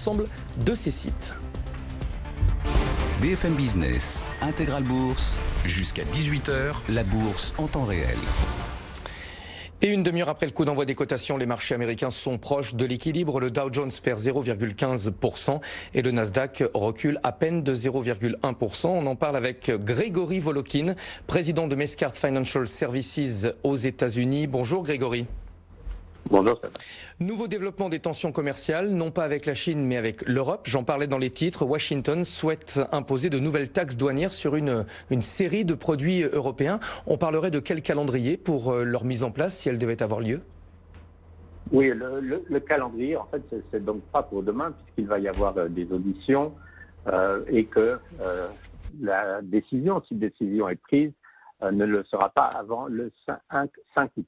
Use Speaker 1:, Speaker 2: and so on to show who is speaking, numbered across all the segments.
Speaker 1: Ensemble de ces sites.
Speaker 2: BFM Business, Intégral Bourse, jusqu'à 18h, la bourse en temps réel.
Speaker 1: Et une demi-heure après le coup d'envoi des cotations, les marchés américains sont proches de l'équilibre. Le Dow Jones perd 0,15% et le Nasdaq recule à peine de 0,1%. On en parle avec Grégory Volokin, président de Mescart Financial Services aux États-Unis. Bonjour Grégory.
Speaker 3: Bonjour.
Speaker 1: Nouveau développement des tensions commerciales, non pas avec la Chine mais avec l'Europe. J'en parlais dans les titres. Washington souhaite imposer de nouvelles taxes douanières sur une série de produits européens. On parlerait de quel calendrier pour leur mise en place si elle devait avoir lieu?
Speaker 3: Oui, le calendrier, en fait, c'est donc pas pour demain puisqu'il va y avoir des auditions et que la décision, si décision est prise, ne le sera pas avant le 5 août.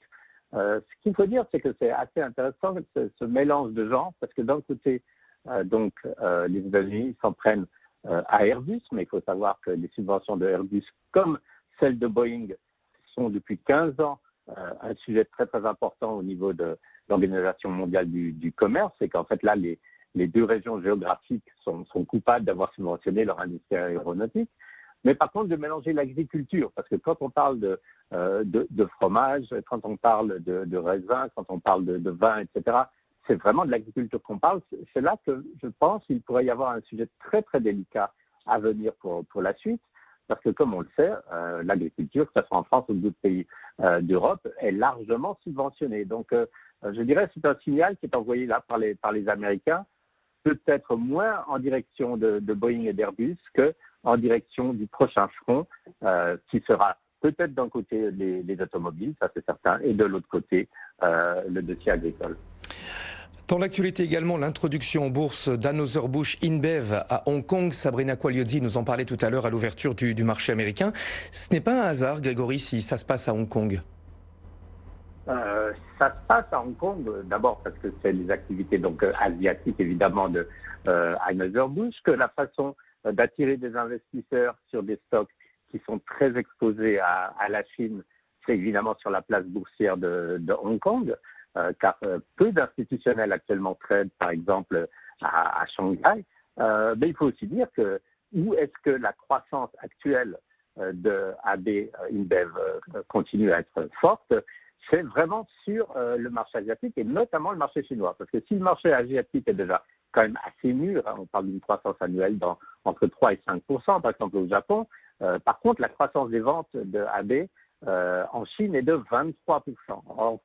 Speaker 3: Ce qu'il faut dire, c'est que c'est assez intéressant ce mélange de genres, parce que d'un côté, les États-Unis s'en prennent à Airbus, mais il faut savoir que les subventions de Airbus, comme celles de Boeing, sont depuis 15 ans un sujet très très important au niveau de l'Organisation mondiale du commerce, et qu'en fait là, les deux régions géographiques sont coupables d'avoir subventionné leur industrie aéronautique. Mais par contre, de mélanger l'agriculture, parce que quand on parle de fromage, quand on parle de raisin, quand on parle de vin, etc., c'est vraiment de l'agriculture qu'on parle. C'est là que je pense qu'il pourrait y avoir un sujet très très délicat à venir pour la suite, parce que comme on le sait, l'agriculture, que ce soit en France ou d'autres pays d'Europe, est largement subventionnée. Donc, je dirais que c'est un signal qui est envoyé là par les Américains, peut-être moins en direction de Boeing et d'Airbus que en direction du prochain front, qui sera peut-être d'un côté les automobiles, ça c'est certain, et de l'autre côté le dossier agricole.
Speaker 1: Dans l'actualité également, l'introduction en bourse d'Anheuser-Busch InBev à Hong Kong. Sabrina Quagliozzi nous en parlait tout à l'heure à l'ouverture du marché américain. Ce n'est pas un hasard, Grégory, si ça se passe à Hong Kong?
Speaker 3: Ça se passe à Hong Kong, d'abord parce que c'est les activités asiatiques évidemment de Anheuser-Busch, que la façon d'attirer des investisseurs sur des stocks qui sont très exposés à la Chine, c'est évidemment sur la place boursière de Hong Kong, car peu d'institutionnels actuellement traitent, par exemple, à Shanghai. Mais il faut aussi dire que où est-ce que la croissance actuelle de AB InBev continue à être forte, c'est vraiment sur le marché asiatique et notamment le marché chinois. Parce que si le marché asiatique est déjà quand même assez mûr, on parle d'une croissance annuelle entre 3 et 5%, par exemple au Japon. Par contre, la croissance des ventes de AB en Chine est de 23%. Or,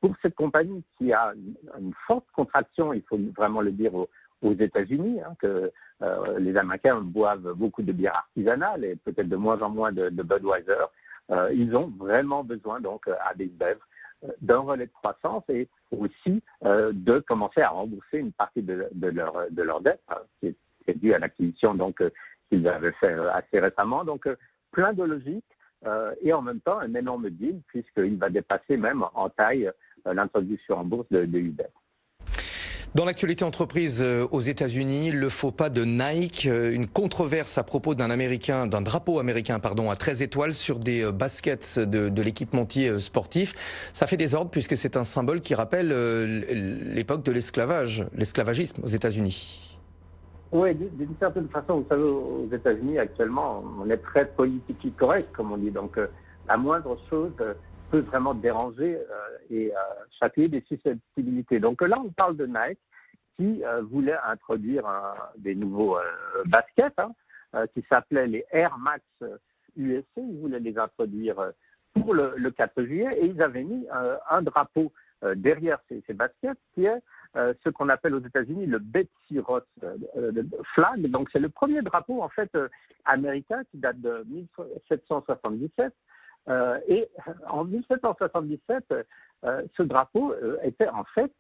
Speaker 3: pour cette compagnie qui a une forte contraction, il faut vraiment le dire aux États-Unis, que les Américains boivent beaucoup de bières artisanales et peut-être de moins en moins de Budweiser, ils ont vraiment besoin, donc, AB InBev, d'un relais de croissance et aussi de commencer à rembourser une partie de leur dette, qui est due à l'acquisition qu'ils avaient fait assez récemment. Donc, plein de logique et en même temps un énorme deal puisqu'il va dépasser même en taille l'introduction en bourse de Uber.
Speaker 1: Dans l'actualité entreprise aux États-Unis, le faux pas de Nike, une controverse à propos d'un drapeau américain à 13 étoiles sur des baskets de l'équipementier sportif. Ça fait des ordres puisque c'est un symbole qui rappelle l'époque de l'esclavagisme aux États-Unis.
Speaker 3: Oui, d'une certaine façon, vous savez, aux États-Unis actuellement, on est très politiquement correct, comme on dit. Donc, la moindre chose peut vraiment déranger et chatouiller des susceptibilité. Donc là, on parle de Nike qui voulait introduire des nouveaux baskets qui s'appelaient les Air Max USA. Ils voulaient les introduire pour le 4 juillet et ils avaient mis un drapeau derrière ces baskets qui est ce qu'on appelle aux États-Unis le Betsy Ross flag. Donc c'est le premier drapeau en fait américain qui date de 1777. Et en 1777, ce drapeau était en fait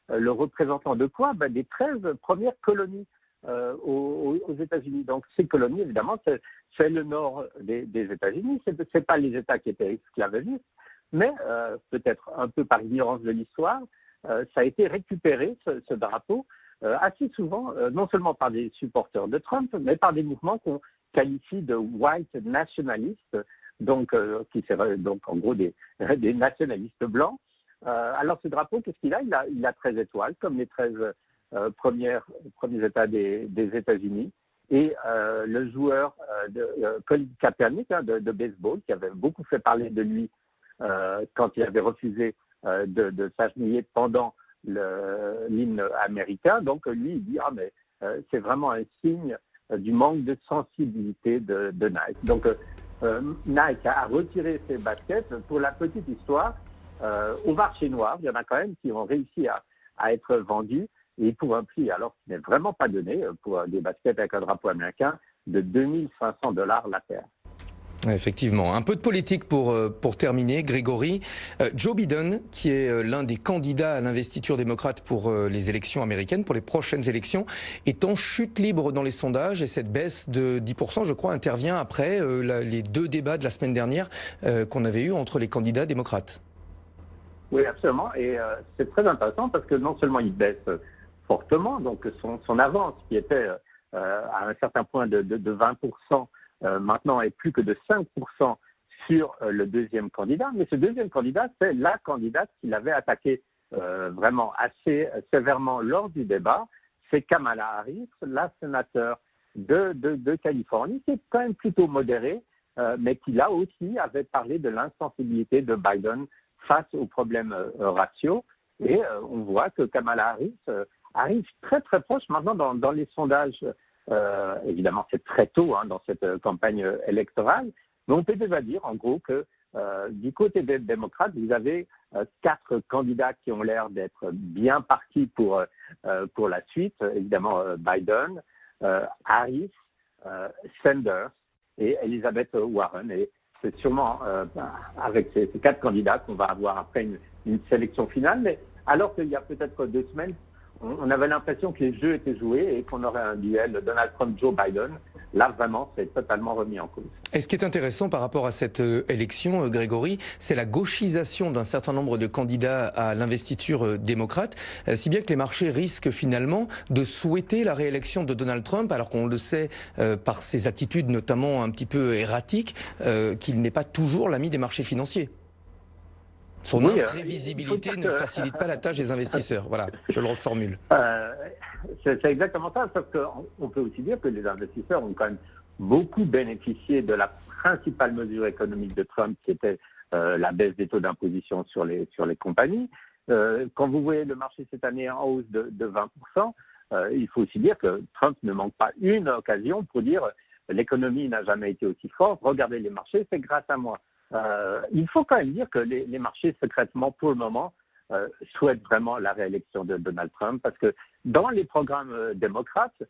Speaker 3: le représentant de quoi? Des 13 premières colonies aux États-Unis. Donc ces colonies, évidemment, c'est le nord des États-Unis. C'est pas les États qui étaient esclavagistes, mais peut-être un peu par ignorance de l'histoire, ça a été récupéré, ce drapeau, assez souvent, non seulement par des supporters de Trump, mais par des mouvements qu'on qualifie de white nationalistes, qui seraient donc en gros des nationalistes blancs. Alors ce drapeau, qu'est-ce qu'il a? Il a 13 étoiles, comme les 13 premiers États des États-Unis, et le joueur Colin Kaepernick de baseball, qui avait beaucoup fait parler de lui quand il avait refusé de s'agenouiller pendant l'hymne américain. Donc lui, il dit mais c'est vraiment un signe du manque de sensibilité de Nike. Donc Nike a retiré ses baskets. Pour la petite histoire, au marché noir, il y en a quand même qui ont réussi à être vendus, et pour un prix alors qui n'est vraiment pas donné, pour des baskets avec un drapeau américain, de 2500 $ la paire.
Speaker 1: Effectivement. Un peu de politique pour terminer, Grégory. Joe Biden, qui est l'un des candidats à l'investiture démocrate pour les élections américaines, pour les prochaines élections, est en chute libre dans les sondages, et cette baisse de 10%, je crois, intervient après les 2 débats de la semaine dernière qu'on avait eus entre les candidats démocrates.
Speaker 3: Oui, absolument. Et c'est très intéressant parce que non seulement il baisse fortement, donc son avance qui était à un certain point de 20%, maintenant est plus que de 5% sur le deuxième candidat. Mais ce deuxième candidat, c'est la candidate qu'il avait attaqué vraiment assez sévèrement lors du débat. C'est Kamala Harris, la sénateur de Californie, qui est quand même plutôt modérée, mais qui là aussi avait parlé de l'insensibilité de Biden face aux problèmes raciaux. Et on voit que Kamala Harris arrive très très proche maintenant dans les sondages. Évidemment, c'est très tôt dans cette campagne électorale, mais on peut déjà dire en gros que du côté des démocrates, vous avez 4 candidats qui ont l'air d'être bien partis pour la suite. Évidemment, Biden, Harris, Sanders et Elizabeth Warren. Et c'est sûrement avec ces 4 candidats qu'on va avoir après une sélection finale. Mais alors qu'il y a peut-être 2 semaines, on avait l'impression que les jeux étaient joués et qu'on aurait un duel Donald Trump-Joe Biden. Là, vraiment, c'est totalement remis en cause.
Speaker 1: Et ce qui est intéressant par rapport à cette élection, Grégory, c'est la gauchisation d'un certain nombre de candidats à l'investiture démocrate, si bien que les marchés risquent finalement de souhaiter la réélection de Donald Trump, alors qu'on le sait par ses attitudes notamment un petit peu erratiques, qu'il n'est pas toujours l'ami des marchés financiers. Son imprévisibilité ne facilite pas la tâche des investisseurs. Voilà, je le reformule.
Speaker 3: C'est exactement ça, sauf qu'on peut aussi dire que les investisseurs ont quand même beaucoup bénéficié de la principale mesure économique de Trump, qui était la baisse des taux d'imposition sur les compagnies. Quand vous voyez le marché cette année en hausse de 20%, il faut aussi dire que Trump ne manque pas une occasion pour dire l'économie n'a jamais été aussi forte, regardez les marchés, c'est grâce à moi. Il faut quand même dire que les marchés, secrètement, pour le moment, souhaitent vraiment la réélection de Donald Trump, parce que dans les programmes démocrates,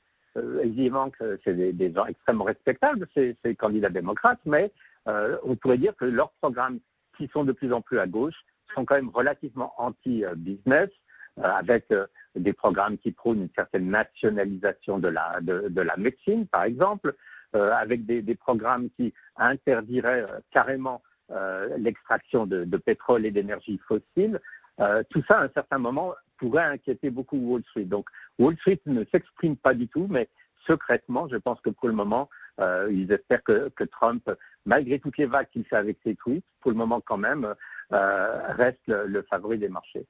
Speaker 3: évidemment que c'est des gens extrêmement respectables, ces candidats démocrates, mais on pourrait dire que leurs programmes, qui sont de plus en plus à gauche, sont quand même relativement anti-business, avec des programmes qui prônent une certaine nationalisation de la médecine, par exemple, avec des programmes qui interdiraient carrément l'extraction de pétrole et d'énergie fossile. Tout ça, à un certain moment, pourrait inquiéter beaucoup Wall Street. Donc, Wall Street ne s'exprime pas du tout, mais secrètement, je pense que pour le moment, ils espèrent que Trump, malgré toutes les vagues qu'il fait avec ses tweets, pour le moment quand même, reste le favori des marchés.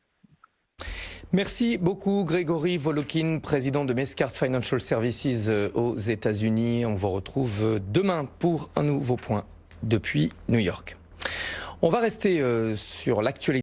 Speaker 1: Merci beaucoup Grégory Volokin, président de Mescart Financial Services aux États-Unis. On vous retrouve demain pour un nouveau point depuis New York. On va rester sur l'actualité.